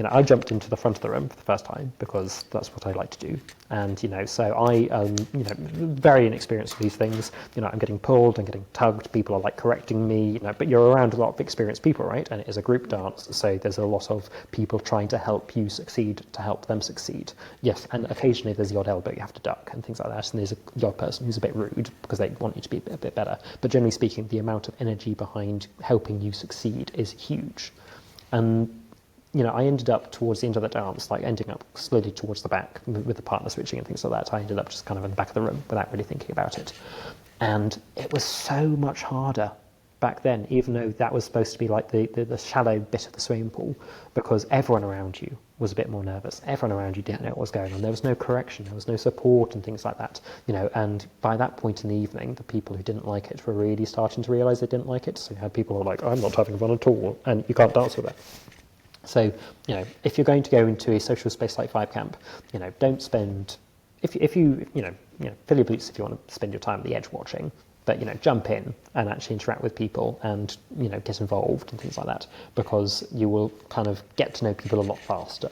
[SPEAKER 2] I jumped into the front of the room for the first time because that's what I like to do. And, so I, very inexperienced with these things. I'm getting pulled and getting tugged. People are like correcting me, but you're around a lot of experienced people, right? And it is a group dance. So there's a lot of people trying to help you succeed, to help them succeed. Yes. And occasionally there's the odd elbow you have to duck and things like that. And there's the odd person who's a bit rude because they want you to be a bit better. But generally speaking, the amount of energy behind helping you succeed is huge. And I ended up towards the end of the dance, like ending up slowly towards the back with the partner switching and things like that. I ended up just kind of in the back of the room without really thinking about it. And it was so much harder back then, even though that was supposed to be like the shallow bit of the swimming pool, because everyone around you was a bit more nervous. Everyone around you didn't know what was going on. There was no correction. There was no support and things like that. And by that point in the evening, the people who didn't like it were really starting to realise they didn't like it. So you had people who were like, I'm not having fun at all, and you can't dance with it. So, if you're going to go into a social space like Vibecamp, don't spend, if you fill your boots if you want to spend your time at the edge watching, but, jump in and actually interact with people and, get involved and things like that, because you will kind of get to know people a lot faster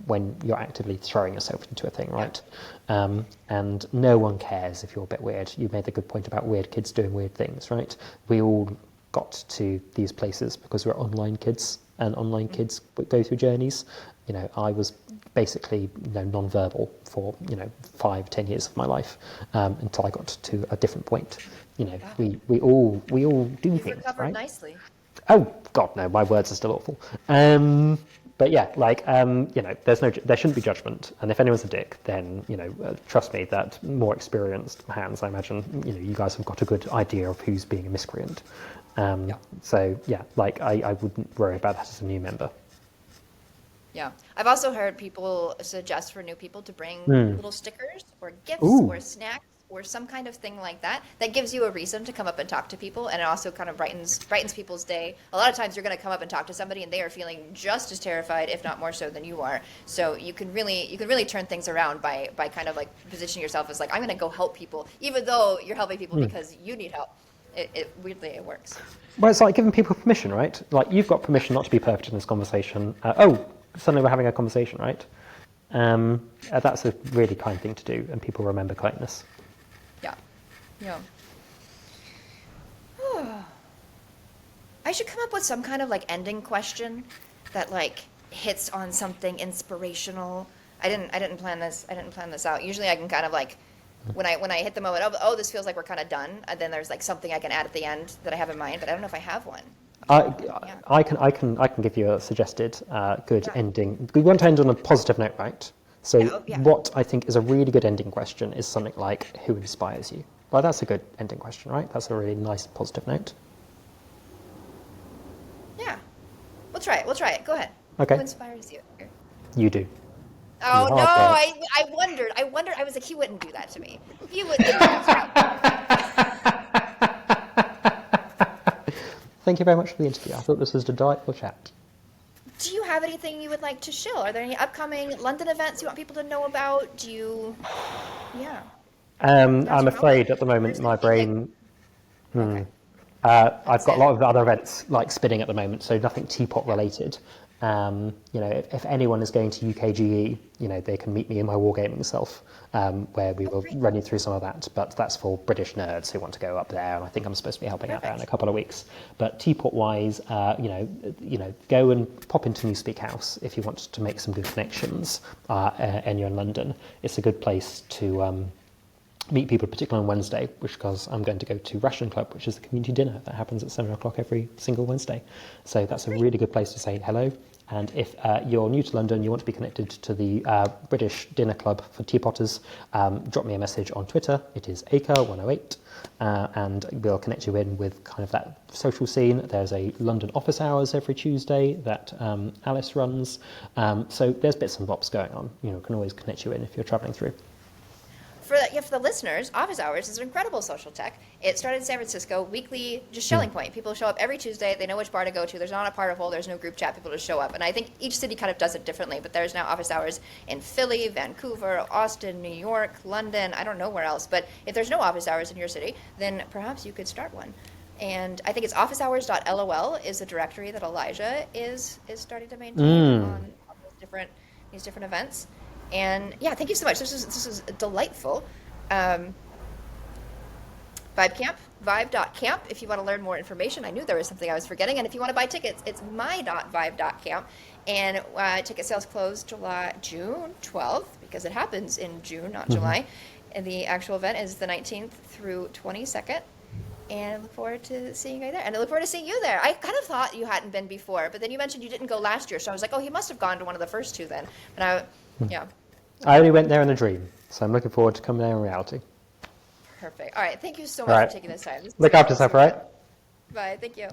[SPEAKER 2] when you're actively throwing yourself into a thing, right? And no one cares if you're a bit weird. You made the good point about weird kids doing weird things, right? We all got to these places because we're online kids, and online kids go through journeys. I was basically non-verbal for 5-10 years of my life until I got to a different point. We all do
[SPEAKER 1] You've
[SPEAKER 2] things,
[SPEAKER 1] recovered
[SPEAKER 2] right?
[SPEAKER 1] nicely.
[SPEAKER 2] Oh God, no, my words are still awful. But yeah, there shouldn't be judgment, and if anyone's a dick, then trust me that more experienced hands, I imagine, you guys have got a good idea of who's being a miscreant. So yeah, I wouldn't worry about that as a new member.
[SPEAKER 1] Yeah. I've also heard people suggest for new people to bring little stickers or gifts
[SPEAKER 2] Ooh.
[SPEAKER 1] or snacks or some kind of thing like that that gives you a reason to come up and talk to people, and it also kind of brightens people's day. A lot of times you're going to come up and talk to somebody and they are feeling just as terrified, if not more so, than you are. So you can really turn things around by kind of like positioning yourself as like, I'm going to go help people, even though you're helping people because you need help. Weirdly, it works.
[SPEAKER 2] Well, it's like giving people permission, right? Like, you've got permission not to be perfect in this conversation. Suddenly we're having a conversation, right? That's a really kind thing to do, and people remember kindness.
[SPEAKER 1] Yeah. Yeah. I should come up with some kind of like ending question that like hits on something inspirational. I didn't plan this. I didn't plan this out. Usually I can kind of like when I hit the moment, this feels like we're kind of done, and then there's like something I can add at the end that I have in mind, but I don't know if I have one.
[SPEAKER 2] I can give you a suggested good ending. We want to end on a positive note, right? So what I think is a really good ending question is something like, who inspires you? Well, that's a good ending question, right? That's a really nice positive note.
[SPEAKER 1] Yeah. We'll try it. Go ahead.
[SPEAKER 2] Okay.
[SPEAKER 1] Who inspires you?
[SPEAKER 2] You do.
[SPEAKER 1] Oh, no, I wondered. I was like, he wouldn't do that to me. He wouldn't do that to me.
[SPEAKER 2] Thank you very much for the interview. I thought this was a delightful chat.
[SPEAKER 1] Do you have anything you would like to shill? Are there any upcoming London events you want people to know about? Do you... Yeah.
[SPEAKER 2] I'm afraid at the moment my brain...
[SPEAKER 1] Okay.
[SPEAKER 2] I've got a lot of other events like spinning at the moment, so nothing teapot related. If anyone is going to UKGE, they can meet me in my wargaming self, where we will run you through some of that. But that's for British nerds who want to go up there, and I think I'm supposed to be helping out there in a couple of weeks. But teapot-wise, go and pop into Newspeak House if you want to make some good connections, and you're in London. It's a good place to meet people, particularly on Wednesday, because I'm going to go to Ration Club, which is the community dinner that happens at 7 o'clock every single Wednesday. So that's a really good place to say hello. And if you're new to London, you want to be connected to the British Dinner Club for Teapotters, drop me a message on Twitter. It is Acre108, and we'll connect you in with kind of that social scene. There's a London office hours every Tuesday that Alice runs. So there's bits and bobs going on. Can always connect you in if you're travelling through.
[SPEAKER 1] For the listeners, Office Hours is an incredible social tech. It started in San Francisco, weekly, just shelling point. People show up every Tuesday. They know which bar to go to. There's not a particle. There's no group chat. People just show up. And I think each city kind of does it differently. But there's now Office Hours in Philly, Vancouver, Austin, New York, London. I don't know where else. But if there's no Office Hours in your city, then perhaps you could start one. And I think it's officehours.lol is the directory that Elijah is starting to maintain on these different events. And yeah, thank you so much. This is delightful. Vibecamp, vibe.camp if you want to learn more information. I knew there was something I was forgetting. And if you want to buy tickets, it's my.vibe.camp. And ticket sales close June 12th, because it happens in June, not July. And the actual event is the 19th through 22nd. And I look forward to seeing you there. And I look forward to seeing you there. I kind of thought you hadn't been before, but then you mentioned you didn't go last year. So I was like, he must have gone to one of the first two then. But
[SPEAKER 2] I only went there in a dream, so I'm looking forward to coming there in reality.
[SPEAKER 1] Perfect. All right. Thank you so much for taking this time.
[SPEAKER 2] Look after yourself, right?
[SPEAKER 1] Bye. Thank you.